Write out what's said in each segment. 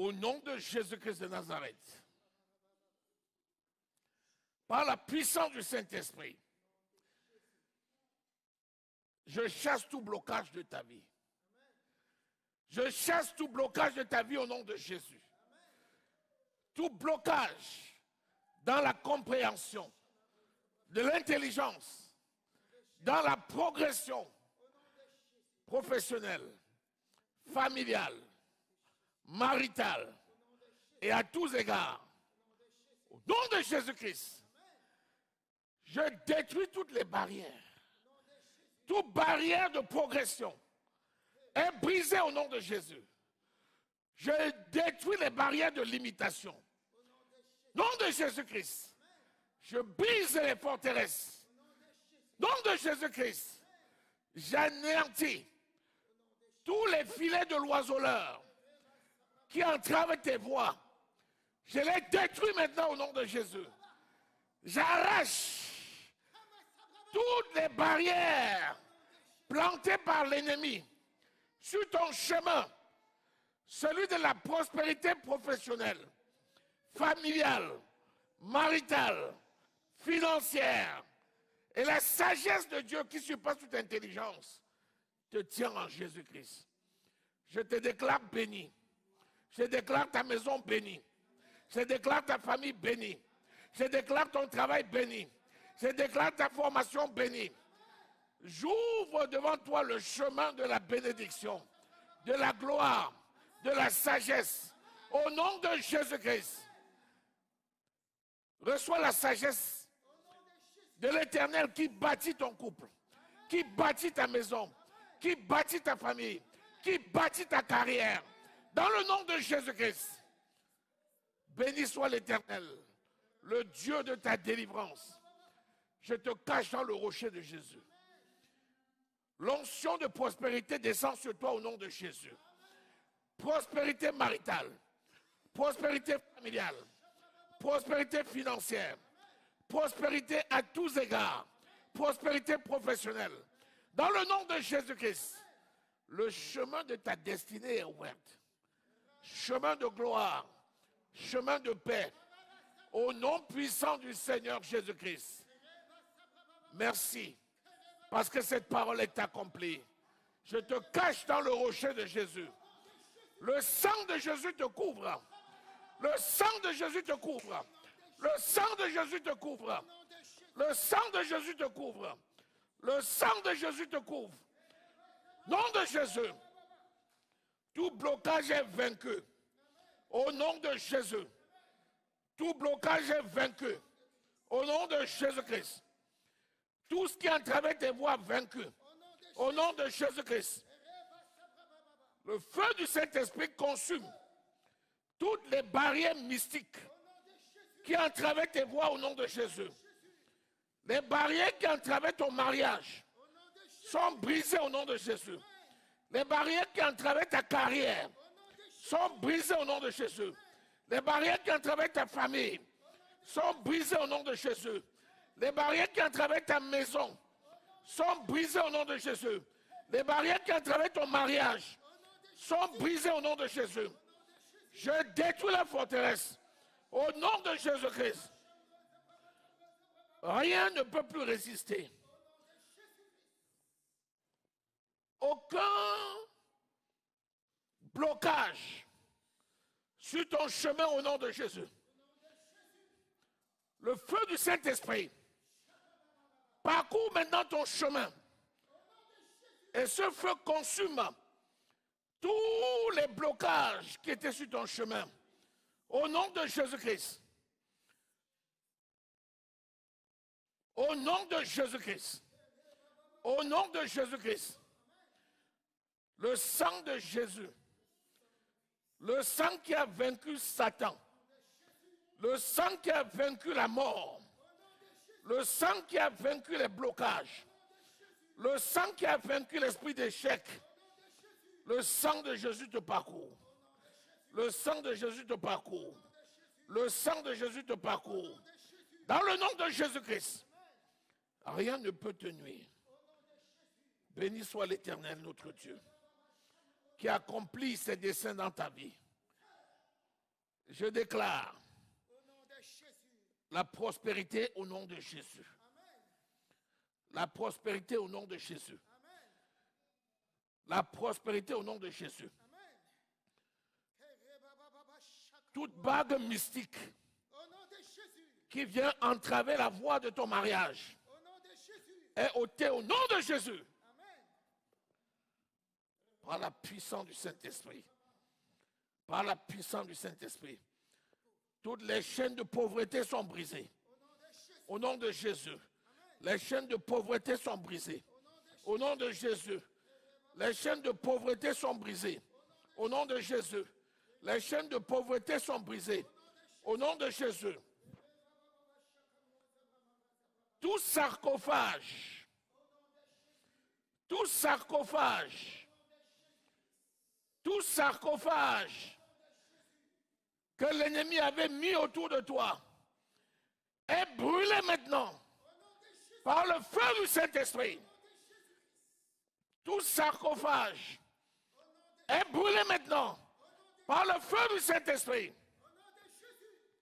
Au nom de Jésus-Christ de Nazareth, par la puissance du Saint-Esprit, je chasse tout blocage de ta vie. Je chasse tout blocage de ta vie au nom de Jésus. Tout blocage dans la compréhension, de l'intelligence, dans la progression professionnelle, familiale, maritale et à tous égards. Au nom de Jésus-Christ, je détruis toutes les barrières. Toute barrière de progression est brisée au nom de Jésus. Je détruis les barrières de limitation. Au nom de Jésus-Christ, je brise les forteresses. Au nom de Jésus-Christ, j'anéantis tous les filets de l'oiseleur qui entravent tes voies. Je les détruis maintenant au nom de Jésus. J'arrache toutes les barrières plantées par l'ennemi sur ton chemin, celui de la prospérité professionnelle, familiale, maritale, financière, et la sagesse de Dieu qui surpasse toute intelligence te tient en Jésus-Christ. Je te déclare béni. Je déclare ta maison bénie. Je déclare ta famille bénie. Je déclare ton travail béni. Je déclare ta formation bénie. J'ouvre devant toi le chemin de la bénédiction, de la gloire, de la sagesse. Au nom de Jésus-Christ, reçois la sagesse de l'Éternel qui bâtit ton couple, qui bâtit ta maison, qui bâtit ta famille, qui bâtit ta carrière. Dans le nom de Jésus-Christ, béni soit l'Éternel, le Dieu de ta délivrance. Je te cache dans le rocher de Jésus. L'onction de prospérité descend sur toi au nom de Jésus. Prospérité maritale, prospérité familiale, prospérité financière, prospérité à tous égards, prospérité professionnelle. Dans le nom de Jésus-Christ, le chemin de ta destinée est ouvert. Chemin de gloire, chemin de paix, au nom puissant du Seigneur Jésus-Christ. Merci, parce que cette parole est accomplie. Je te cache dans le rocher de Jésus. Le sang de Jésus te couvre. Le sang de Jésus te couvre. Le sang de Jésus te couvre. Le sang de Jésus te couvre. Le sang de Jésus te couvre. Nom de Jésus. Tout blocage est vaincu. Au nom de Jésus. Tout blocage est vaincu. Au nom de Jésus-Christ. Tout ce qui entravait tes voies vaincu. Au nom de Jésus-Christ. Le feu du Saint-Esprit consume toutes les barrières mystiques qui entravaient tes voies au nom de Jésus. Les barrières qui entravaient ton mariage sont brisées au nom de Jésus. Les barrières qui entravaient ta carrière sont brisées au nom de Jésus. Les barrières qui entravaient ta famille sont brisées au nom de Jésus. Les barrières qui entravaient ta maison sont brisées au nom de Jésus. Les barrières qui entravaient ton mariage sont brisées au nom de Jésus. Je détruis la forteresse au nom de Jésus-Christ. Rien ne peut plus résister. Aucun blocage sur ton chemin au nom de Jésus. Le feu du Saint-Esprit parcourt maintenant ton chemin. Et ce feu consume tous les blocages qui étaient sur ton chemin. Au nom de Jésus-Christ. Au nom de Jésus-Christ. Au nom de Jésus-Christ. Le sang de Jésus. Le sang qui a vaincu Satan. Le sang qui a vaincu la mort. Le sang qui a vaincu les blocages. Le sang qui a vaincu l'esprit d'échec. Le sang de Jésus te parcourt. Le sang de Jésus te parcourt. Le sang de Jésus te parcourt. Dans le nom de Jésus-Christ, rien ne peut te nuire. Béni soit l'Éternel, notre Dieu, qui accomplit ses desseins dans ta vie. Je déclare la prospérité au nom de Jésus. La prospérité au nom de Jésus. La prospérité au nom de Jésus. Toute bague mystique qui vient entraver la voie de ton mariage est ôtée au nom de Jésus. Par la puissance du Saint-Esprit. Par la puissance du Saint-Esprit. Toutes les chaînes de pauvreté sont brisées. Au nom de Jésus. Les chaînes de pauvreté sont brisées. Au nom de Jésus. Les chaînes de pauvreté sont brisées. Au nom de Jésus. Les chaînes de pauvreté sont brisées. Au nom de Jésus. Tout sarcophage. Tout sarcophage. Tout sarcophage que l'ennemi avait mis autour de toi est brûlé maintenant par le feu du Saint-Esprit. Tout sarcophage est brûlé maintenant par le feu du Saint-Esprit.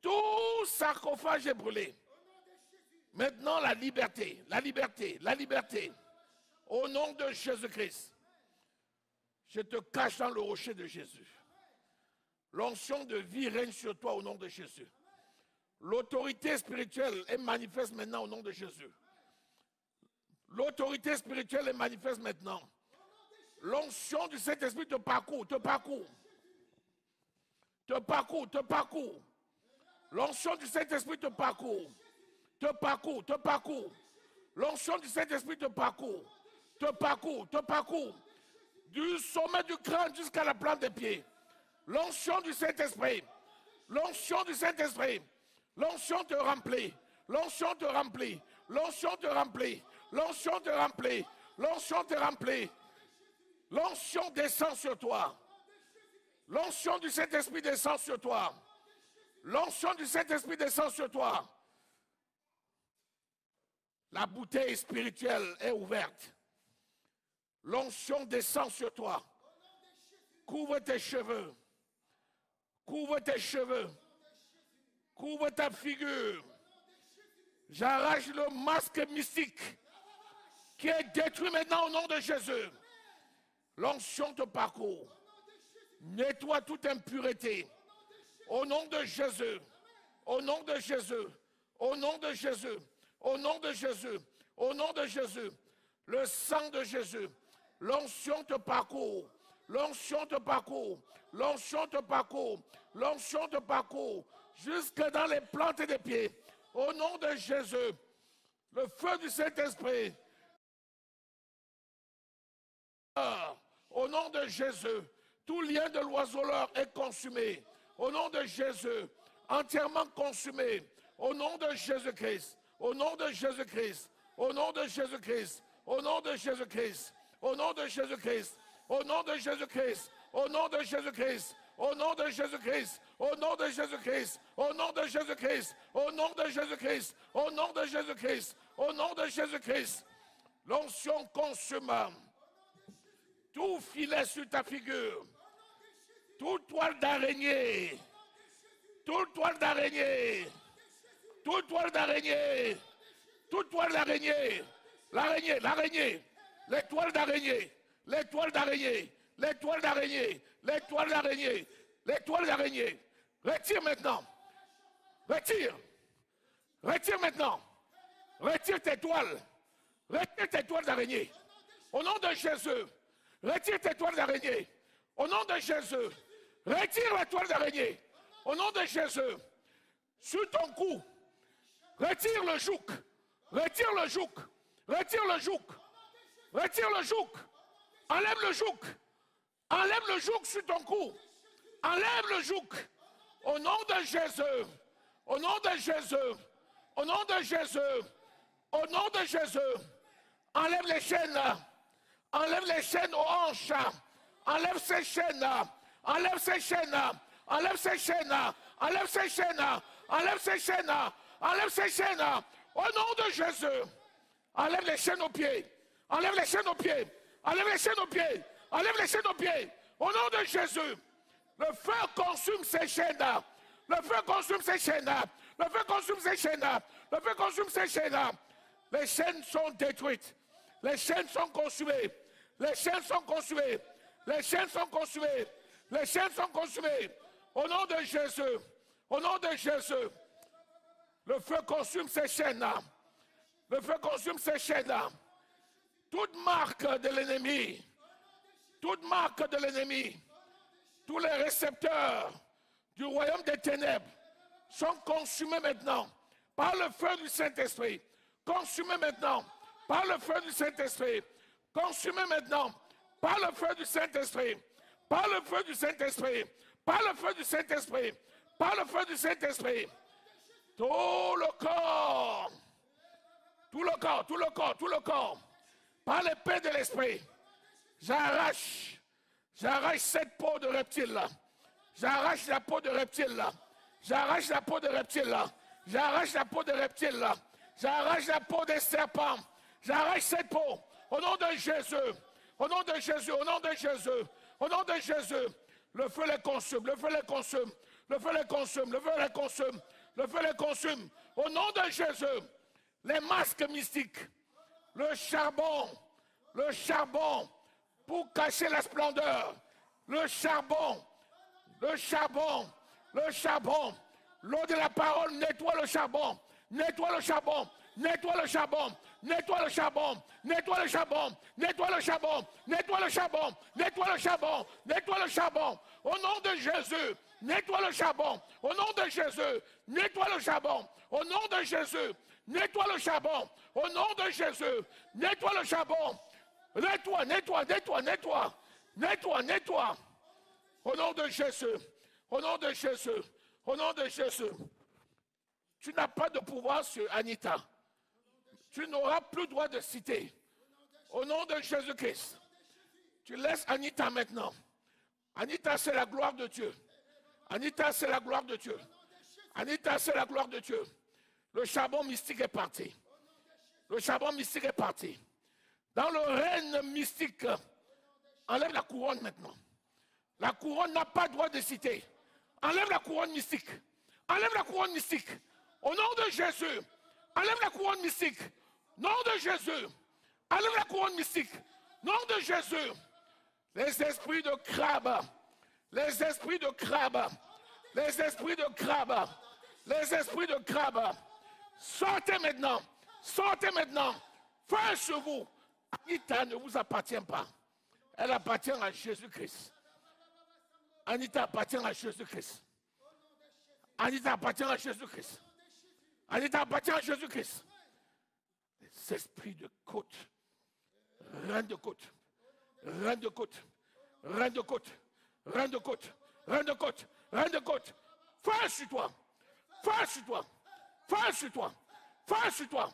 Tout sarcophage est brûlé. Maintenant la liberté, la liberté, la liberté. Au nom de Jésus-Christ, je te cache dans le rocher de Jésus. L'onction de vie règne sur toi au nom de Jésus. L'autorité spirituelle est manifeste maintenant au nom de Jésus. L'autorité spirituelle est manifeste maintenant. L'onction du Saint-Esprit te parcourt, te parcourt. Te parcourt, te parcourt. L'onction du Saint-Esprit te parcourt. Te parcourt, te parcourt. L'onction du Saint-Esprit te parcourt. Te parcourt, te parcourt. Du sommet du crâne jusqu'à la plante des pieds. L'onction du Saint-Esprit. L'onction du Saint-Esprit. L'onction te remplit. L'onction te remplit. L'onction te remplit. L'onction te remplit. L'onction te remplit. L'onction descend sur toi. L'onction du Saint-Esprit descend sur toi. L'onction du Saint-Esprit descend sur toi. La bouteille spirituelle est ouverte. L'onction descend sur toi. Couvre tes cheveux. Couvre tes cheveux. Couvre ta figure. J'arrache le masque mystique qui est détruit maintenant au nom de Jésus. L'onction te parcourt. Nettoie toute impureté. Au nom de Jésus. Au nom de Jésus. Au nom de Jésus. Au nom de Jésus. Au nom de Jésus. Le sang de Jésus. L'onction te parcourt. L'onction te parcourt. L'onction te parcourt. L'onction te parcourt. Jusque dans les plantes des pieds. Au nom de Jésus. Le feu du Saint-Esprit. Au nom de Jésus. Tout lien de l'oiseleur est consumé. Au nom de Jésus. Entièrement consumé. Au nom de Jésus-Christ. Au nom de Jésus-Christ. Au nom de Jésus-Christ. Au nom de Jésus-Christ. Au nom de Jésus-Christ. Au nom de Jésus-Christ. Au nom de Jésus-Christ. Au nom de Jésus-Christ. Au nom de Jésus-Christ. Au nom de Jésus-Christ. Au nom de Jésus-Christ. Au nom de Jésus-Christ. Au nom de Jésus-Christ. L'onction consume. Tout filet sur ta figure. Toute toile d'araignée. Toute toile d'araignée. Toute toile d'araignée. Toute toile d'araignée. L'araignée, l'araignée. Les toiles d'araignée. Les toiles d'araignée. Les toiles d'araignée. Les toiles d'araignée. Les toiles d'araignée. Retire maintenant. Retire. Retire maintenant. Retire tes toiles. Retire tes toiles d'araignée. Au nom de Jésus. Retire tes toiles d'araignée. Au nom de Jésus. Retire les toiles d'araignée. Au nom de Jésus. Sur ton cou. Retire le joug. Retire le joug. Retire le joug. Retire le joug. Enlève le joug. Enlève le joug sur ton cou. Enlève le joug. Au nom de Jésus. Au nom de Jésus. Au nom de Jésus. Au nom de Jésus. Enlève les chaînes. Enlève les chaînes aux hanches. Enlève ces chaînes. Enlève ces chaînes. Enlève ces chaînes. Enlève ces chaînes. Enlève ces chaînes. Enlève ces chaînes. Au nom de Jésus. Enlève les chaînes aux pieds. Enlève les chaînes aux pieds. Enlève les chaînes aux pieds. Enlève les chaînes aux pieds. Au nom de Jésus. Le feu consume ces chaînes. Le feu consume ces chaînes-là. Le feu consume ces chaînes-là. Le feu consume ces chaînes-là. Les chaînes sont détruites. Les chaînes sont consumées. Les chaînes sont consumées. Les chaînes sont consumées. Les chaînes sont consumées. Au nom de Jésus. Au nom de Jésus. Le feu consume ces chaînes-là. Le feu consume ces chaînes-là. Toute marque de l'ennemi. Toute marque de l'ennemi. Tous les récepteurs du royaume des ténèbres sont consumés maintenant par le feu du Saint-Esprit. Consumés maintenant par le feu du Saint-Esprit. Consumés maintenant par le feu du Saint-Esprit. Par le feu du Saint-Esprit. Par le feu du Saint-Esprit. Par le feu du Saint-Esprit. Tout le corps. Tout le corps, tout le corps, tout le corps. Par l'épée de l'esprit. J'arrache cette peau de reptile là. J'arrache la peau de reptile là. J'arrache la peau de reptile là. J'arrache la peau de reptile là. J'arrache la peau des serpents. J'arrache cette peau. Au nom de Jésus. Au nom de Jésus. Au nom de Jésus. Au nom de Jésus. Le feu les consume. Le feu les consume. Le feu les consume. Le feu les consume. Le feu les consume. Au nom de Jésus. Les masques mystiques. Le charbon pour cacher la splendeur. Le charbon. L'eau de la parole nettoie le charbon. Nettoie le charbon. Nettoie le charbon. Nettoie le charbon. Nettoie le charbon. Nettoie le charbon. Nettoie le charbon. Nettoie le charbon. Nettoie le charbon. Au nom de Jésus. Nettoie le charbon. Au nom de Jésus. Nettoie le charbon. Au nom de Jésus. Nettoie le charbon. Au nom de Jésus. Nettoie le charbon. Nettoie, nettoie, nettoie, nettoie. Nettoie, nettoie. Au nom de Jésus. Au nom de Jésus. Au nom de Jésus. Tu n'as pas de pouvoir sur Anita. Tu n'auras plus droit de citer. Au nom de Jésus-Christ. Tu laisses Anita maintenant. Anita, c'est la gloire de Dieu. Anita, c'est la gloire de Dieu. Anita, c'est la gloire de Dieu. Le charbon mystique est parti. Le charbon mystique est parti. Dans le règne mystique, enlève la couronne maintenant. La couronne n'a pas droit de citer. Enlève la couronne mystique. Enlève la couronne mystique. Au nom de Jésus. Enlève la couronne mystique. Nom de Jésus. Enlève la couronne mystique. Nom de Jésus. Les esprits de crabe. Les esprits de crabe. Les esprits de crabe. Les esprits de crabe. Sortez maintenant. Sortez maintenant. Faites sur vous. Anita ne vous appartient pas. Elle appartient à Jésus-Christ. Anita appartient à Jésus-Christ. Anita appartient à Jésus-Christ. Anita appartient à Jésus-Christ. Les esprits de côte. Reine de côte. Reine de côte. Reine de côte. Reine de côte. Reine de côte. Reine de côte. Fais sur toi. Fais sur toi. Fais sur toi. Fais sur toi.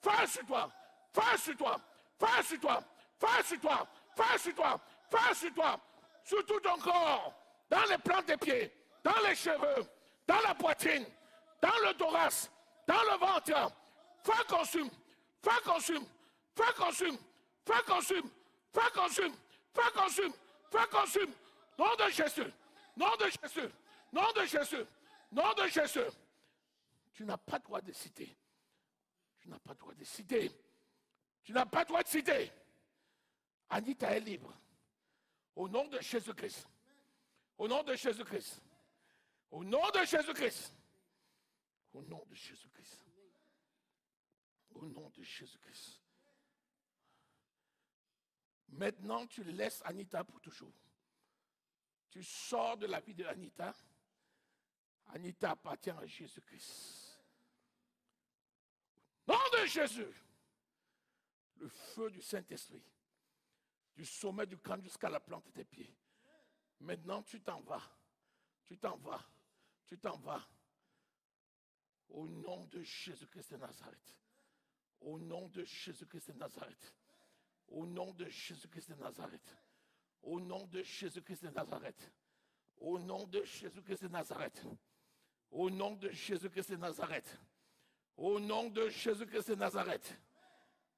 Fais sur toi. Fais sur toi. Fais sur toi. Fais sur toi. Fais sur toi. Fais sur toi. Sur tout ton corps. Dans les plantes des pieds. Dans les cheveux. Dans la poitrine. Dans le thorax. Dans le ventre. Feu consume. Feu consume. Feu consume. Feu consume. Feu consume. Feu consume. Feu consume. Nom de Jésus. Nom de Jésus. Nom de Jésus. Nom de Jésus. Tu n'as pas le droit de citer. Tu n'as pas le droit de citer. Tu n'as pas le droit de citer. Anita est libre. Au nom de Jésus-Christ. Au nom de Jésus-Christ. Au nom de Jésus-Christ. Au nom de Jésus-Christ. Au nom de Jésus-Christ. Maintenant, tu laisses Anita pour toujours. Tu sors de la vie de Anita. Anita appartient à Jésus-Christ. Au nom de Jésus. Le feu du Saint-Esprit. Du sommet du crâne jusqu'à la plante de tes pieds. Maintenant, tu t'en vas. Tu t'en vas. Tu t'en vas. Au nom de Jésus-Christ de Nazareth. Au nom de Jésus-Christ de Nazareth. Au nom de Jésus-Christ de Nazareth. Au nom de Jésus-Christ de Nazareth. Au nom de Jésus-Christ de Nazareth. Au nom de Jésus-Christ de Nazareth. Au nom de Jésus-Christ de Nazareth.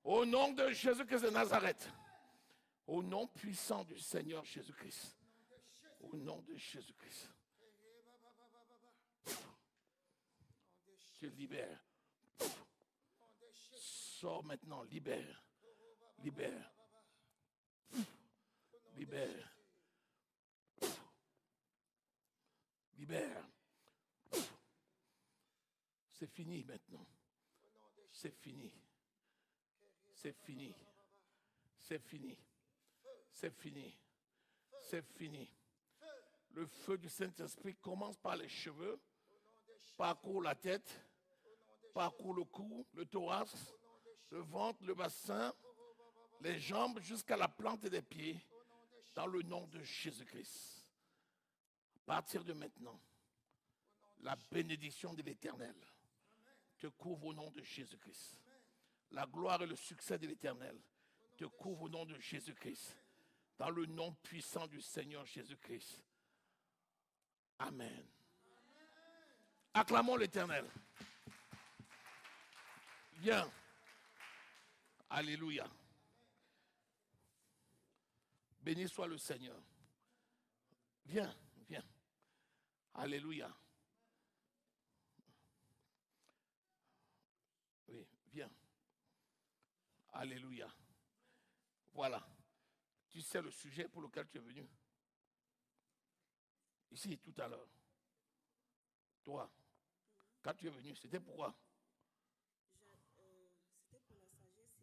Au nom de Jésus-Christ de Nazareth. Au nom puissant du Seigneur Jésus-Christ. Au nom de Jésus-Christ. Tu libères. Sors maintenant, libère. Libère. Libère. Libère. C'est fini maintenant. C'est fini. C'est fini. C'est fini. C'est fini. C'est fini. Le feu du Saint-Esprit commence par les cheveux, parcourt la tête, parcourt le cou, le thorax, le ventre, le bassin, les jambes jusqu'à la plante des pieds, dans le nom de Jésus-Christ. À partir de maintenant, la bénédiction de l'Éternel te couvre au nom de Jésus-Christ. La gloire et le succès de l'Éternel te couvrent au nom de Jésus-Christ. Dans le nom puissant du Seigneur Jésus-Christ. Amen. Acclamons l'Éternel. Viens. Alléluia. Béni soit le Seigneur. Viens, viens. Alléluia. Oui, viens. Alléluia. Voilà. Tu sais le sujet pour lequel tu es venu. Ici, tout à l'heure. Toi, quand tu es venu, c'était pourquoi? C'était pour la sagesse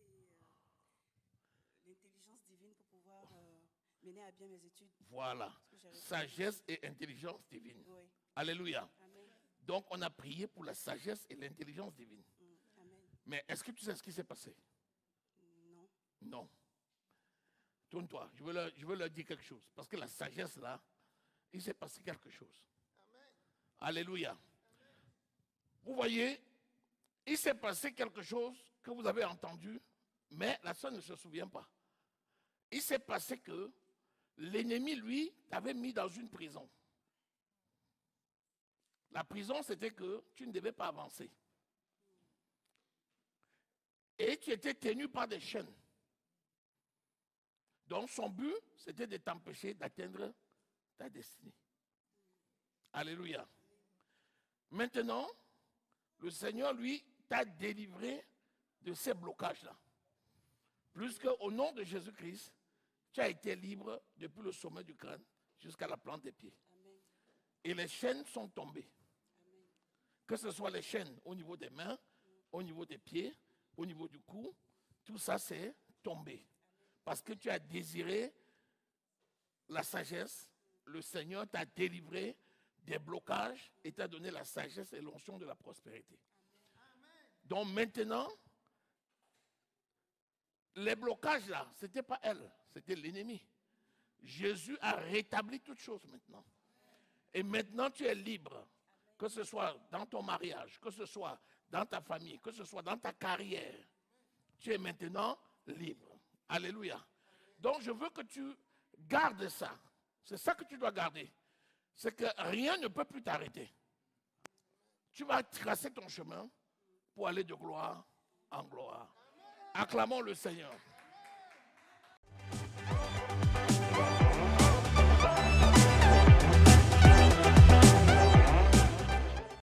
et l'intelligence divine pour pouvoir mener à bien mes études. Voilà. Sagesse et intelligence divine. Oui. Alléluia. Amen. Donc, on a prié pour la sagesse et l'intelligence divine. Amen. Mais est-ce que tu sais ce qui s'est passé? Non. Non. Tourne-toi, je veux leur dire quelque chose. Parce que la sagesse, là, il s'est passé quelque chose. Amen. Alléluia. Vous voyez, il s'est passé quelque chose que vous avez entendu, mais la soeur ne se souvient pas. Il s'est passé que l'ennemi, lui, t'avait mis dans une prison. La prison, c'était que tu ne devais pas avancer. Et tu étais tenu par des chaînes. Donc son but, c'était de t'empêcher d'atteindre ta destinée. Alléluia. Maintenant, le Seigneur, lui, t'a délivré de ces blocages-là. Plus qu'au nom de Jésus-Christ, tu as été libre depuis le sommet du crâne jusqu'à la plante des pieds. Amen. Et les chaînes sont tombées. Amen. Que ce soit les chaînes au niveau des mains, au niveau des pieds, au niveau du cou, tout ça c'est tombé. Parce que tu as désiré la sagesse, le Seigneur t'a délivré des blocages et t'a donné la sagesse et l'onction de la prospérité. Donc maintenant, les blocages là, ce n'était pas elle, c'était l'ennemi. Jésus a rétabli toutes choses maintenant. Et maintenant tu es libre, que ce soit dans ton mariage, que ce soit dans ta famille, que ce soit dans ta carrière. Tu es maintenant libre. Alléluia. Donc je veux que tu gardes ça. C'est ça que tu dois garder. C'est que rien ne peut plus t'arrêter. Tu vas tracer ton chemin pour aller de gloire en gloire. Acclamons le Seigneur.